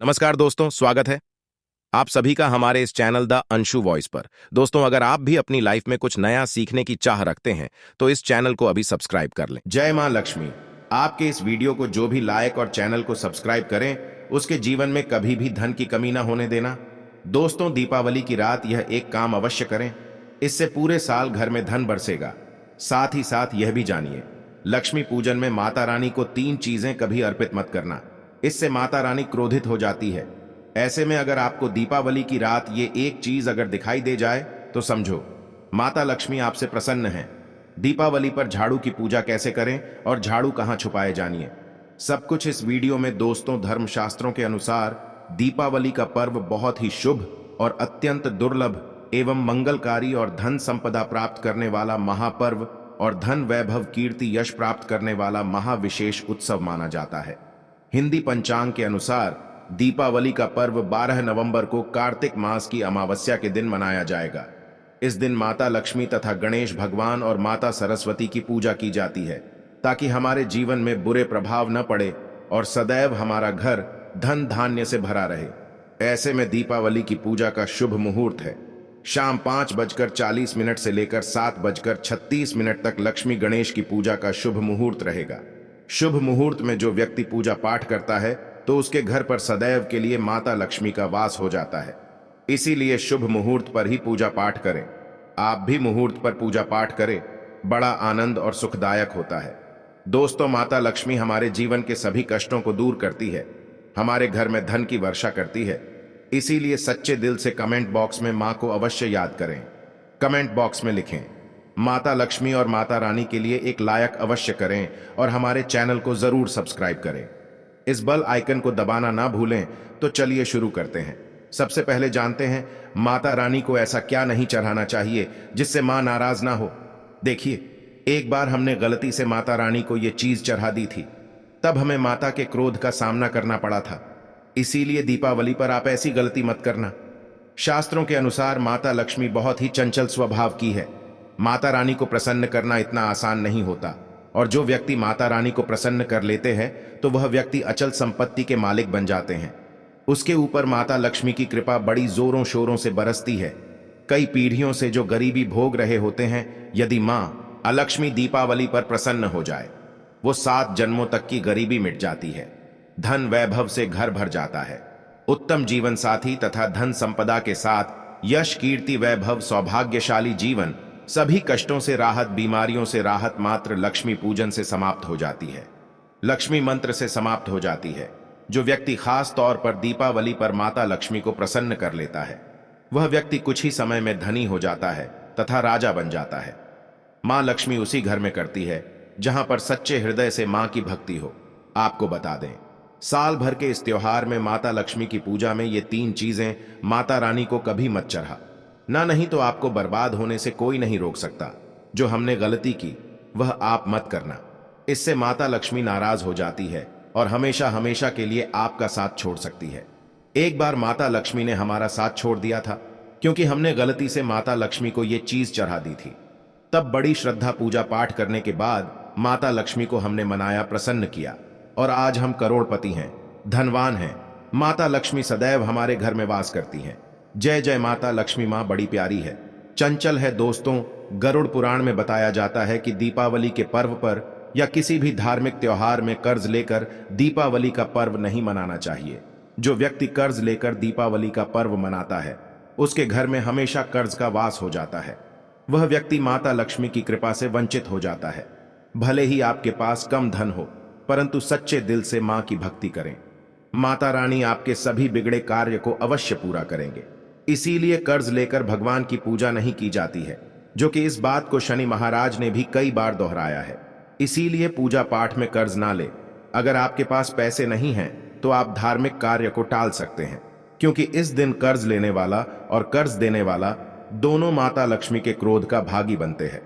नमस्कार दोस्तों, स्वागत है आप सभी का हमारे इस चैनल द अंशु वॉइस पर। दोस्तों, अगर आप भी अपनी लाइफ में कुछ नया सीखने की चाह रखते हैं तो इस चैनल को अभी सब्सक्राइब कर लें। जय मां लक्ष्मी। आपके इस वीडियो को जो भी लाइक और चैनल को सब्सक्राइब करें उसके जीवन में कभी भी धन की कमी ना होने देना। दोस्तों, दीपावली की रात यह एक काम अवश्य करें, इससे पूरे साल घर में धन बरसेगा। साथ ही साथ यह भी जानिए, लक्ष्मी पूजन में माता रानी को 3 चीजें कभी अर्पित मत करना, इससे माता रानी क्रोधित हो जाती है। ऐसे में अगर आपको दीपावली की रात ये एक चीज अगर दिखाई दे जाए तो समझो माता लक्ष्मी आपसे प्रसन्न है। दीपावली पर झाड़ू की पूजा कैसे करें और झाड़ू कहां छुपाए जानिए, सब कुछ इस वीडियो में। दोस्तों, धर्मशास्त्रों के अनुसार दीपावली का पर्व बहुत ही शुभ और अत्यंत दुर्लभ एवं मंगलकारी और धन संपदा प्राप्त करने वाला महापर्व और धन वैभव कीर्ति यश प्राप्त करने वाला महाविशेष उत्सव माना जाता है। हिंदी पंचांग के अनुसार दीपावली का पर्व 12 नवंबर को कार्तिक मास की अमावस्या के दिन मनाया जाएगा। इस दिन माता लक्ष्मी तथा गणेश भगवान और माता सरस्वती की पूजा की जाती है ताकि हमारे जीवन में बुरे प्रभाव न पड़े और सदैव हमारा घर धन धान्य से भरा रहे। ऐसे में दीपावली की पूजा का शुभ मुहूर्त है शाम 5:40 से लेकर 7:36 तक लक्ष्मी गणेश की पूजा का शुभ मुहूर्त रहेगा। शुभ मुहूर्त में जो व्यक्ति पूजा पाठ करता है तो उसके घर पर सदैव के लिए माता लक्ष्मी का वास हो जाता है। इसीलिए शुभ मुहूर्त पर ही पूजा पाठ करें। आप भी मुहूर्त पर पूजा पाठ करें, बड़ा आनंद और सुखदायक होता है। दोस्तों, माता लक्ष्मी हमारे जीवन के सभी कष्टों को दूर करती है, हमारे घर में धन की वर्षा करती है। इसीलिए सच्चे दिल से कमेंट बॉक्स में मां को अवश्य याद करें। कमेंट बॉक्स में लिखें माता लक्ष्मी और माता रानी के लिए एक लायक अवश्य करें और हमारे चैनल को जरूर सब्सक्राइब करें। इस बेल आइकन को दबाना ना भूलें। तो चलिए शुरू करते हैं। सबसे पहले जानते हैं माता रानी को ऐसा क्या नहीं चढ़ाना चाहिए जिससे मां नाराज ना हो। देखिए, एक बार हमने गलती से माता रानी को यह चीज चढ़ा दी थी, तब हमें माता के क्रोध का सामना करना पड़ा था। इसीलिए दीपावली पर आप ऐसी गलती मत करना। शास्त्रों के अनुसार माता लक्ष्मी बहुत ही चंचल स्वभाव की है। माता रानी को प्रसन्न करना इतना आसान नहीं होता और जो व्यक्ति माता रानी को प्रसन्न कर लेते हैं तो वह व्यक्ति अचल संपत्ति के मालिक बन जाते हैं। उसके ऊपर माता लक्ष्मी की कृपा बड़ी जोरों शोरों से बरसती है। कई पीढ़ियों से जो गरीबी भोग रहे होते हैं, यदि मां अलक्ष्मी दीपावली पर प्रसन्न हो जाए, वो 7 जन्मों तक की गरीबी मिट जाती है। धन वैभव से घर भर जाता है। उत्तम जीवन साथी तथा धन संपदा के साथ यश कीर्ति वैभव सौभाग्यशाली जीवन, सभी कष्टों से राहत, बीमारियों से राहत मात्र लक्ष्मी पूजन से समाप्त हो जाती है, लक्ष्मी मंत्र से समाप्त हो जाती है। जो व्यक्ति खास तौर पर दीपावली पर माता लक्ष्मी को प्रसन्न कर लेता है, वह व्यक्ति कुछ ही समय में धनी हो जाता है तथा राजा बन जाता है। मां लक्ष्मी उसी घर में करती है जहां पर सच्चे हृदय से मां की भक्ति हो। आपको बता दें, साल भर के इस त्योहार में माता लक्ष्मी की पूजा में ये 3 चीजें माता रानी को कभी मत चढ़ा, ना नहीं तो आपको बर्बाद होने से कोई नहीं रोक सकता। जो हमने गलती की वह आप मत करना, इससे माता लक्ष्मी नाराज हो जाती है और हमेशा हमेशा के लिए आपका साथ छोड़ सकती है। एक बार माता लक्ष्मी ने हमारा साथ छोड़ दिया था क्योंकि हमने गलती से माता लक्ष्मी को यह चीज चढ़ा दी थी। तब बड़ी श्रद्धा पूजा पाठ करने के बाद माता लक्ष्मी को हमने मनाया, प्रसन्न किया और आज हम करोड़पति हैं, धनवान हैं। माता लक्ष्मी सदैव हमारे घर में वास करती हैं। जय जय माता लक्ष्मी। मां बड़ी प्यारी है, चंचल है। दोस्तों, गरुड़ पुराण में बताया जाता है कि दीपावली के पर्व पर या किसी भी धार्मिक त्योहार में कर्ज लेकर दीपावली का पर्व नहीं मनाना चाहिए। जो व्यक्ति कर्ज लेकर दीपावली का पर्व मनाता है उसके घर में हमेशा कर्ज का वास हो जाता है। वह व्यक्ति माता लक्ष्मी की कृपा से वंचित हो जाता है। भले ही आपके पास कम धन हो, परंतु सच्चे दिल से मां की भक्ति करें। माता रानी आपके सभी बिगड़े कार्य को अवश्य पूरा करेंगे। इसीलिए कर्ज लेकर भगवान की पूजा नहीं की जाती है, जो कि इस बात को शनि महाराज ने भी कई बार दोहराया है। इसीलिए पूजा पाठ में कर्ज ना ले। अगर आपके पास पैसे नहीं हैं तो आप धार्मिक कार्य को टाल सकते हैं, क्योंकि इस दिन कर्ज लेने वाला और कर्ज देने वाला दोनों माता लक्ष्मी के क्रोध का भागी बनते हैं।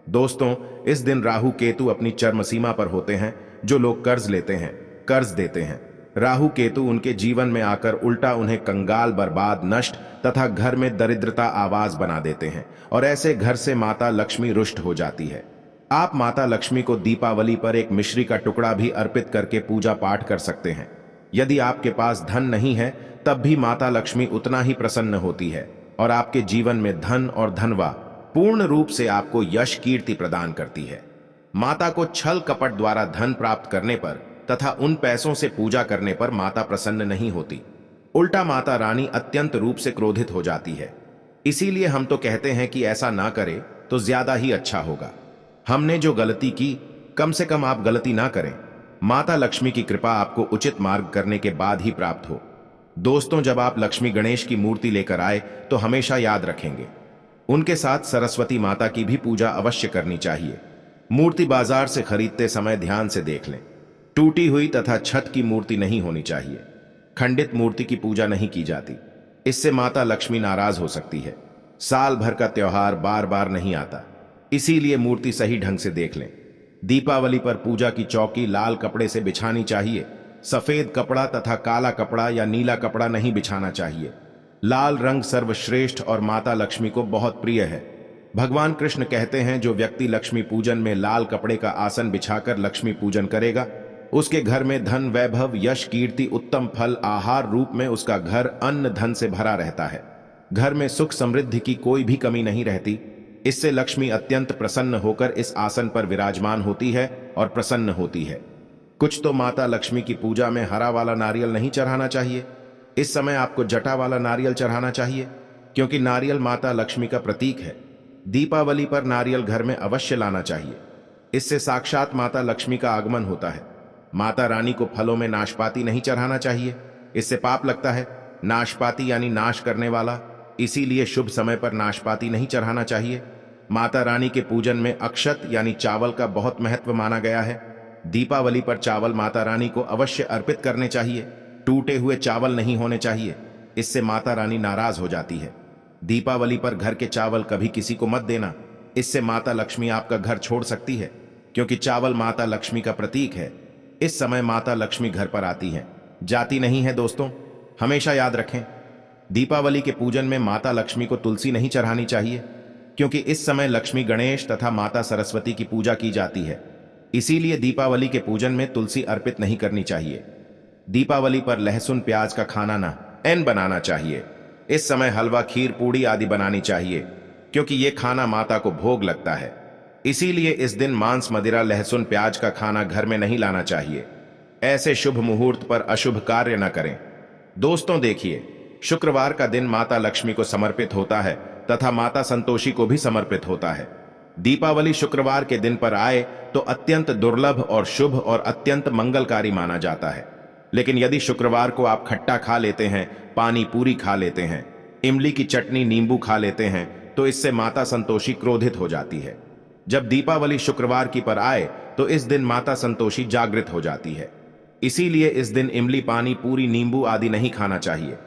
दोस्तों, इस दिन राहु केतु अपनी चरम सीमा पर होते हैं। जो लोग कर्ज लेते हैं, कर्ज देते हैं, राहु केतु उनके जीवन में आकर उल्टा उन्हें कंगाल, बर्बाद, नष्ट तथा घर में दरिद्रता आवाज बना देते हैं और ऐसे घर से माता लक्ष्मी रुष्ट हो जाती है। आप माता लक्ष्मी को दीपावली पर एक मिश्री का टुकड़ा भी अर्पित करके पूजा पाठ कर सकते हैं। यदि आपके पास धन नहीं है तब भी माता लक्ष्मी उतना ही प्रसन्न होती है और आपके जीवन में धन और धनवा पूर्ण रूप से आपको यश कीर्ति प्रदान करती है। माता को छल कपट द्वारा धन प्राप्त करने पर तथा उन पैसों से पूजा करने पर माता प्रसन्न नहीं होती। उल्टा माता रानी अत्यंत रूप से क्रोधित हो जाती है। इसीलिए हम तो कहते हैं कि ऐसा ना करे तो ज्यादा ही अच्छा होगा। हमने जो गलती की, कम से कम आप गलती ना करें। माता लक्ष्मी की कृपा आपको उचित मार्ग करने के बाद ही प्राप्त हो। दोस्तों, जब आप लक्ष्मी गणेश की मूर्ति लेकर आए तो हमेशा याद रखेंगे, उनके साथ सरस्वती माता की भी पूजा अवश्य करनी चाहिए। मूर्ति बाजार से खरीदते समय ध्यान से देख लें। टूटी हुई तथा छत की मूर्ति नहीं होनी चाहिए। खंडित मूर्ति की पूजा नहीं की जाती, इससे माता लक्ष्मी नाराज हो सकती है। साल भर का त्योहार बार बार नहीं आता, इसीलिए मूर्ति सही ढंग से देख लें। दीपावली पर पूजा की चौकी लाल कपड़े से बिछानी चाहिए। सफेद कपड़ा तथा काला कपड़ा या नीला कपड़ा नहीं बिछाना चाहिए। लाल रंग सर्वश्रेष्ठ और माता लक्ष्मी को बहुत प्रिय है। भगवान कृष्ण कहते हैं, जो व्यक्ति लक्ष्मी पूजन में लाल कपड़े का आसन बिछाकर लक्ष्मी पूजन करेगा, उसके घर में धन वैभव यश कीर्ति उत्तम फल आहार रूप में उसका घर अन्न धन से भरा रहता है। घर में सुख समृद्धि की कोई भी कमी नहीं रहती। इससे लक्ष्मी अत्यंत प्रसन्न होकर इस आसन पर विराजमान होती है और प्रसन्न होती है। कुछ तो माता लक्ष्मी की पूजा में हरा वाला नारियल नहीं चढ़ाना चाहिए। इस समय आपको जटा वाला नारियल चढ़ाना चाहिए, क्योंकि नारियल माता लक्ष्मी का प्रतीक है। दीपावली पर नारियल घर में अवश्य लाना चाहिए, इससे साक्षात माता लक्ष्मी का आगमन होता है। माता रानी को फलों में नाशपाती नहीं चढ़ाना चाहिए, इससे पाप लगता है। नाशपाती यानी नाश करने वाला, इसीलिए शुभ समय पर नाशपाती नहीं चढ़ाना चाहिए। माता रानी के पूजन में अक्षत यानी चावल का बहुत महत्व माना गया है। दीपावली पर चावल माता रानी को अवश्य अर्पित करने चाहिए। टूटे हुए चावल नहीं होने चाहिए, इससे माता रानी नाराज हो जाती है। दीपावली पर घर के चावल कभी किसी को मत देना, इससे माता लक्ष्मी आपका घर छोड़ सकती है, क्योंकि चावल माता लक्ष्मी का प्रतीक है। इस समय माता लक्ष्मी घर पर आती हैं, जाती नहीं है। दोस्तों, हमेशा याद रखें, दीपावली के पूजन में माता लक्ष्मी को तुलसी नहीं चढ़ानी चाहिए, क्योंकि इस समय लक्ष्मी गणेश तथा माता सरस्वती की पूजा की जाती है। इसीलिए दीपावली के पूजन में तुलसी अर्पित नहीं करनी चाहिए। दीपावली पर लहसुन प्याज का खाना न बनाना चाहिए। इस समय हलवा खीर पूड़ी आदि बनानी चाहिए, क्योंकि ये खाना माता को भोग लगता है। इसीलिए इस दिन मांस मदिरा लहसुन प्याज का खाना घर में नहीं लाना चाहिए। ऐसे शुभ मुहूर्त पर अशुभ कार्य न करें। दोस्तों देखिए, शुक्रवार का दिन माता लक्ष्मी को समर्पित होता है तथा माता संतोषी को भी समर्पित होता है। दीपावली शुक्रवार के दिन पर आए तो अत्यंत दुर्लभ और शुभ और अत्यंत मंगलकारी माना जाता है। लेकिन यदि शुक्रवार को आप खट्टा खा लेते हैं, पानी पूरी खा लेते हैं, इमली की चटनी नींबू खा लेते हैं, तो इससे माता संतोषी क्रोधित हो जाती है। जब दीपावली शुक्रवार की पर आए तो इस दिन माता संतोषी जागृत हो जाती है। इसीलिए इस दिन इमली पानी पूरी नींबू आदि नहीं खाना चाहिए।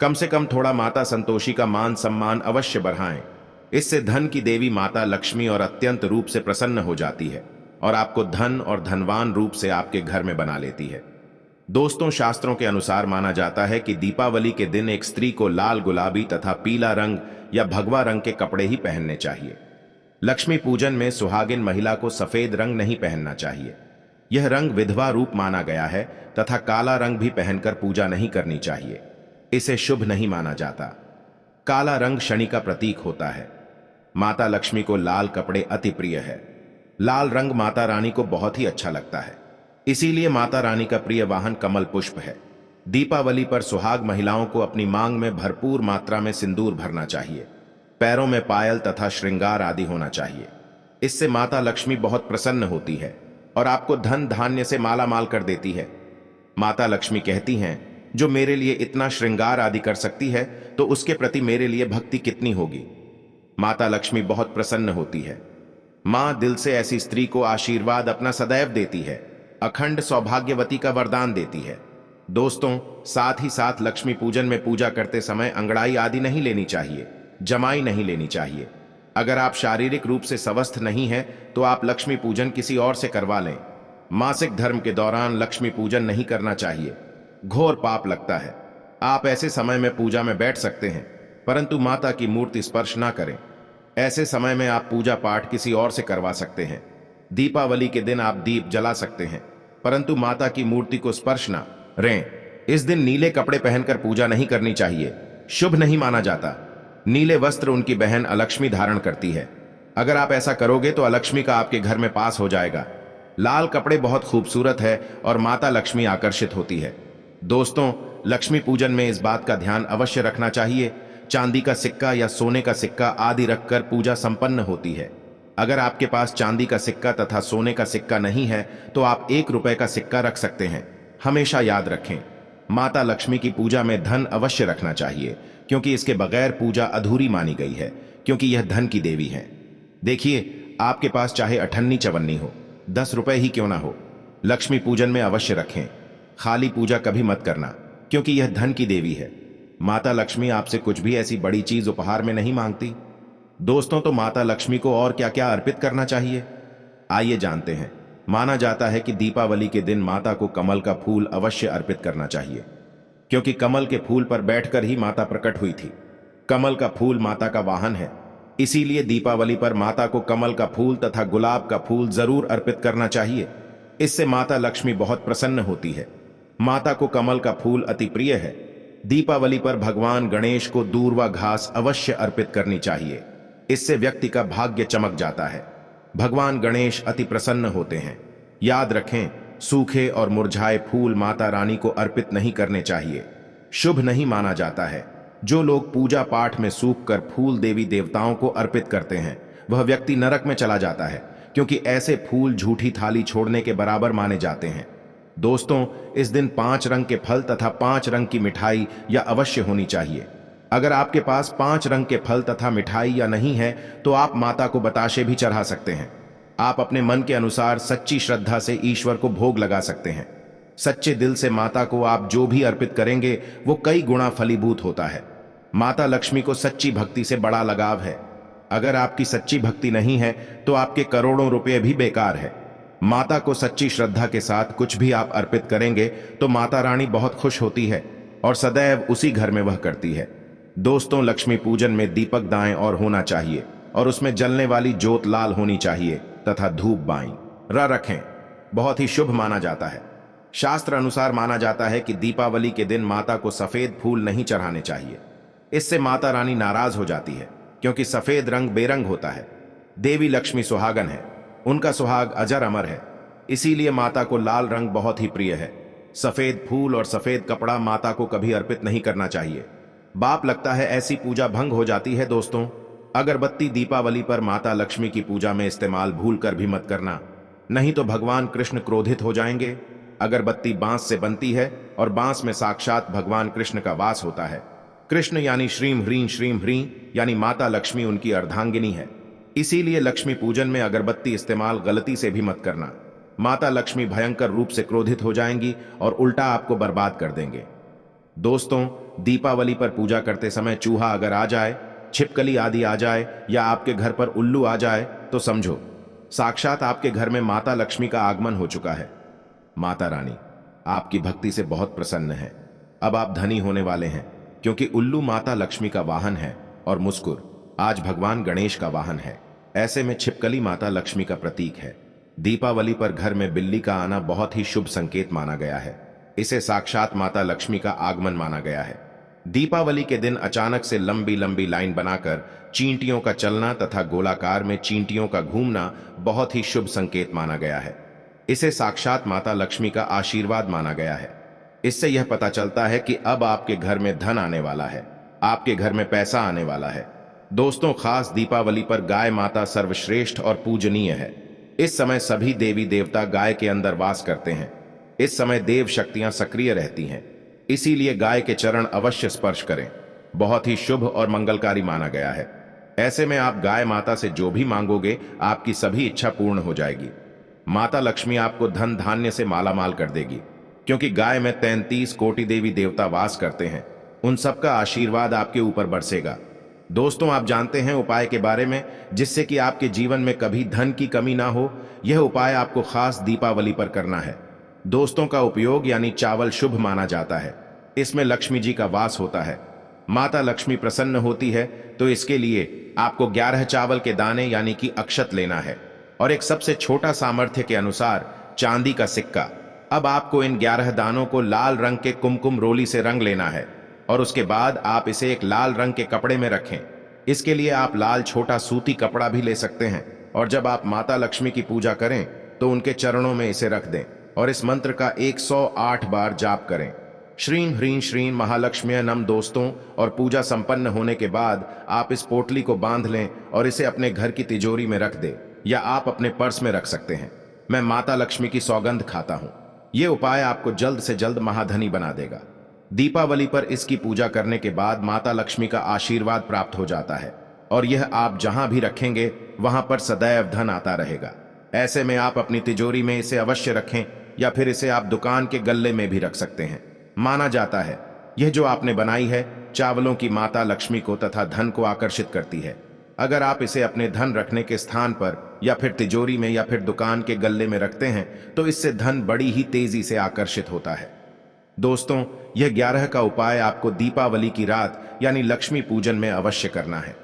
कम से कम थोड़ा माता संतोषी का मान सम्मान अवश्य बढ़ाएं। इससे धन की देवी माता लक्ष्मी और अत्यंत रूप से प्रसन्न हो जाती है और आपको धन और धनवान रूप से आपके घर में बना लेती है। दोस्तों, शास्त्रों के अनुसार माना जाता है कि दीपावली के दिन एक स्त्री को लाल गुलाबी तथा पीला रंग या भगवा रंग के कपड़े ही पहनने चाहिए। लक्ष्मी पूजन में सुहागिन महिला को सफेद रंग नहीं पहनना चाहिए। यह रंग विधवा रूप माना गया है तथा काला रंग भी पहनकर पूजा नहीं करनी चाहिए, इसे शुभ नहीं माना जाता। काला रंग शनि का प्रतीक होता है। माता लक्ष्मी को लाल कपड़े अति प्रिय है। लाल रंग माता रानी को बहुत ही अच्छा लगता है, इसीलिए माता रानी का प्रिय वाहन कमल पुष्प है। दीपावली पर सुहाग महिलाओं को अपनी मांग में भरपूर मात्रा में सिंदूर भरना चाहिए। पैरों में पायल तथा श्रृंगार आदि होना चाहिए। इससे माता लक्ष्मी बहुत प्रसन्न होती है और आपको धन धान्य से माला माल कर देती है। माता लक्ष्मी कहती हैं, जो मेरे लिए इतना श्रृंगार आदि कर सकती है तो उसके प्रति मेरे लिए भक्ति कितनी होगी। माता लक्ष्मी बहुत प्रसन्न होती है। मां दिल से ऐसी स्त्री को आशीर्वाद अपना सदैव देती है, अखंड सौभाग्यवती का वरदान देती है। दोस्तों, साथ ही साथ लक्ष्मी पूजन में पूजा करते समय अंगड़ाई आदि नहीं लेनी चाहिए, जमाई नहीं लेनी चाहिए। अगर आप शारीरिक रूप से स्वस्थ नहीं हैं तो आप लक्ष्मी पूजन किसी और से करवा लें। मासिक धर्म के दौरान लक्ष्मी पूजन नहीं करना चाहिए, घोर पाप लगता है। आप ऐसे समय में पूजा में बैठ सकते हैं, परंतु माता की मूर्ति स्पर्श ना करें। ऐसे समय में आप पूजा पाठ किसी और से करवा सकते हैं। दीपावली के दिन आप दीप जला सकते हैं, परंतु माता की मूर्ति को स्पर्श ना करें। इस दिन नीले कपड़े पहनकर पूजा नहीं करनी चाहिए, शुभ नहीं माना जाता। नीले वस्त्र उनकी बहन अलक्ष्मी धारण करती है। अगर आप ऐसा करोगे तो अलक्ष्मी का आपके घर में पास हो जाएगा। लाल कपड़े बहुत खूबसूरत है और माता लक्ष्मी आकर्षित होती है। दोस्तों, लक्ष्मी पूजन में इस बात का ध्यान अवश्य रखना चाहिए, चांदी का सिक्का या सोने का सिक्का आदि रखकर पूजा संपन्न होती है। अगर आपके पास चांदी का सिक्का तथा सोने का सिक्का नहीं है तो आप 1 रुपए का सिक्का रख सकते हैं। हमेशा याद रखें, माता लक्ष्मी की पूजा में धन अवश्य रखना चाहिए, क्योंकि इसके बगैर पूजा अधूरी मानी गई है, क्योंकि यह धन की देवी है। देखिए, आपके पास चाहे अठन्नी चवन्नी हो, 10 रुपए ही क्यों ना हो, लक्ष्मी पूजन में अवश्य रखें। खाली पूजा कभी मत करना, क्योंकि यह धन की देवी है। माता लक्ष्मी आपसे कुछ भी ऐसी बड़ी चीज उपहार में नहीं मांगती। दोस्तों, तो माता लक्ष्मी को और क्या क्या अर्पित करना चाहिए, आइए जानते हैं। माना जाता है कि दीपावली के दिन माता को कमल का फूल अवश्य अर्पित करना चाहिए, क्योंकि कमल के फूल पर बैठकर ही माता प्रकट हुई थी। कमल का फूल माता का वाहन है, इसीलिए दीपावली पर माता को कमल का फूल तथा गुलाब का फूल जरूर अर्पित करना चाहिए। इससे माता लक्ष्मी बहुत प्रसन्न होती है। माता को कमल का फूल अति प्रिय है। दीपावली पर भगवान गणेश को दूर्वा घास अवश्य अर्पित करनी चाहिए। इससे व्यक्ति का भाग्य चमक जाता है। भगवान गणेश अति प्रसन्न होते हैं। याद रखें, सूखे और मुरझाए फूल माता रानी को अर्पित नहीं करने चाहिए, शुभ नहीं माना जाता है। जो लोग पूजा पाठ में सूखकर फूल देवी देवताओं को अर्पित करते हैं, वह व्यक्ति नरक में चला जाता है, क्योंकि ऐसे फूल झूठी थाली छोड़ने के बराबर माने जाते हैं। दोस्तों, इस दिन 5 रंग के फल तथा 5 रंग की मिठाई या अवश्य होनी चाहिए। अगर आपके पास 5 रंग के फल तथा मिठाई या नहीं है तो आप माता को बताशे भी चढ़ा सकते हैं। आप अपने मन के अनुसार सच्ची श्रद्धा से ईश्वर को भोग लगा सकते हैं। सच्चे दिल से माता को आप जो भी अर्पित करेंगे वो कई गुना फलीभूत होता है। माता लक्ष्मी को सच्ची भक्ति से बड़ा लगाव है। अगर आपकी सच्ची भक्ति नहीं है तो आपके करोड़ों रुपए भी बेकार है। माता को सच्ची श्रद्धा के साथ कुछ भी आप अर्पित करेंगे तो माता रानी बहुत खुश होती है और सदैव उसी घर में वह करती है। दोस्तों, लक्ष्मी पूजन में दीपक दाएं और होना चाहिए और उसमें जलने वाली ज्योत लाल होनी चाहिए तथा धूप बाईं रखें। बहुत ही शुभ माना जाता है। शास्त्र अनुसार माना जाता है कि दीपावली के दिन माता को सफेद फूल नहीं चढ़ाने चाहिए। इससे माता रानी नाराज हो जाती है, क्योंकि सफेद रंग बेरंग होता है। देवी लक्ष्मी सुहागन है, उनका सुहाग अजर अमर है, इसीलिए माता को लाल रंग बहुत ही प्रिय है। सफेद फूल और सफेद कपड़ा माता को कभी अर्पित नहीं करना चाहिए। बाप लगता है ऐसी पूजा भंग हो जाती है। दोस्तों, अगरबत्ती दीपावली पर माता लक्ष्मी की पूजा में इस्तेमाल भूल कर भी मत करना, नहीं तो भगवान कृष्ण क्रोधित हो जाएंगे। अगरबत्ती बांस से बनती है और बांस में साक्षात भगवान कृष्ण का वास होता है। कृष्ण यानी श्रीम ह्रीं यानी माता लक्ष्मी उनकी अर्धांगिनी है। इसीलिए लक्ष्मी पूजन में अगरबत्ती इस्तेमाल गलती से भी मत करना। माता लक्ष्मी भयंकर रूप से क्रोधित हो जाएंगी और उल्टा आपको बर्बाद कर देंगे। दोस्तों, दीपावली पर पूजा करते समय चूहा अगर आ जाए, छिपकली आदि आ जाए या आपके घर पर उल्लू आ जाए तो समझो साक्षात आपके घर में माता लक्ष्मी का आगमन हो चुका है। माता रानी आपकी भक्ति से बहुत प्रसन्न है। अब आप धनी होने वाले हैं, क्योंकि उल्लू माता लक्ष्मी का वाहन है और मुस्कुर आज भगवान गणेश का वाहन है। ऐसे में छिपकली माता लक्ष्मी का प्रतीक है। दीपावली पर घर में बिल्ली का आना बहुत ही शुभ संकेत माना गया है। इसे साक्षात माता लक्ष्मी का आगमन माना गया है। दीपावली के दिन अचानक से लंबी लंबी लाइन बनाकर चींटियों का चलना तथा गोलाकार में चींटियों का घूमना बहुत ही शुभ संकेत माना गया है। इसे साक्षात माता लक्ष्मी का आशीर्वाद माना गया है। इससे यह पता चलता है कि अब आपके घर में धन आने वाला है, आपके घर में पैसा आने वाला है। दोस्तों, खास दीपावली पर गाय माता सर्वश्रेष्ठ और पूजनीय है। इस समय सभी देवी देवता गाय के अंदर वास करते हैं। इस समय देव शक्तियां सक्रिय रहती हैं, इसीलिए गाय के चरण अवश्य स्पर्श करें। बहुत ही शुभ और मंगलकारी माना गया है। ऐसे में आप गाय माता से जो भी मांगोगे आपकी सभी इच्छा पूर्ण हो जाएगी। माता लक्ष्मी आपको धन धान्य से मालामाल कर देगी, क्योंकि गाय में 33 कोटि देवी देवता वास करते हैं। उन सबका आशीर्वाद आपके ऊपर बरसेगा। दोस्तों, आप जानते हैं उपाय के बारे में, जिससे कि आपके जीवन में कभी धन की कमी ना हो। यह उपाय आपको खास दीपावली पर करना है। दोस्तों का उपयोग यानी चावल शुभ माना जाता है। इसमें लक्ष्मी जी का वास होता है। माता लक्ष्मी प्रसन्न होती है, तो इसके लिए आपको 11 चावल के दाने यानी कि अक्षत लेना है और एक सबसे छोटा सामर्थ्य के अनुसार चांदी का सिक्का अब आपको इन 11 दानों को लाल रंग के कुमकुम रोली से रंग लेना है और उसके बाद आप इसे एक लाल रंग के कपड़े में रखें। इसके लिए आप लाल छोटा सूती कपड़ा भी ले सकते हैं और जब आप माता लक्ष्मी की पूजा करें तो उनके चरणों में इसे रख दें और इस मंत्र का 108 बार जाप करें। श्रीं ह्रीं श्रीं महालक्ष्मी नम। दोस्तों, और पूजा संपन्न होने के बाद आप इस पोटली को बांध लें और इसे अपने घर की तिजोरी में रख दें या आप अपने पर्स में रख सकते हैं। मैं माता लक्ष्मी की सौगंध खाता हूं, यह उपाय आपको जल्द से जल्द महाधनी बना देगा। दीपावली पर इसकी पूजा करने के बाद माता लक्ष्मी का आशीर्वाद प्राप्त हो जाता है और यह आप जहां भी रखेंगे वहां पर सदैव धन आता रहेगा। ऐसे में आप अपनी तिजोरी में इसे अवश्य रखें या फिर इसे आप दुकान के गल्ले में भी रख सकते हैं। माना जाता है यह जो आपने बनाई है चावलों की माता लक्ष्मी को तथा धन को आकर्षित करती है। अगर आप इसे अपने धन रखने के स्थान पर या फिर तिजोरी में या फिर दुकान के गल्ले में रखते हैं तो इससे धन बड़ी ही तेजी से आकर्षित होता है। दोस्तों, यह 11 का उपाय आपको दीपावली की रात यानी लक्ष्मी पूजन में अवश्य करना है।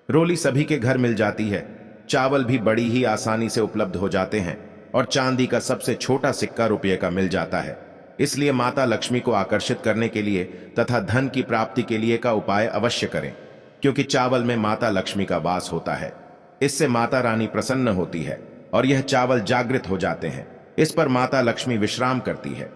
रोली सभी के घर मिल जाती है, चावल भी बड़ी ही आसानी से उपलब्ध हो जाते हैं और चांदी का सबसे छोटा सिक्का रुपये का मिल जाता है। इसलिए माता लक्ष्मी को आकर्षित करने के लिए तथा धन की प्राप्ति के लिए का उपाय अवश्य करें, क्योंकि चावल में माता लक्ष्मी का वास होता है। इससे माता रानी प्रसन्न होती है और यह चावल जागृत हो जाते हैं। इस पर माता लक्ष्मी विश्राम करती है।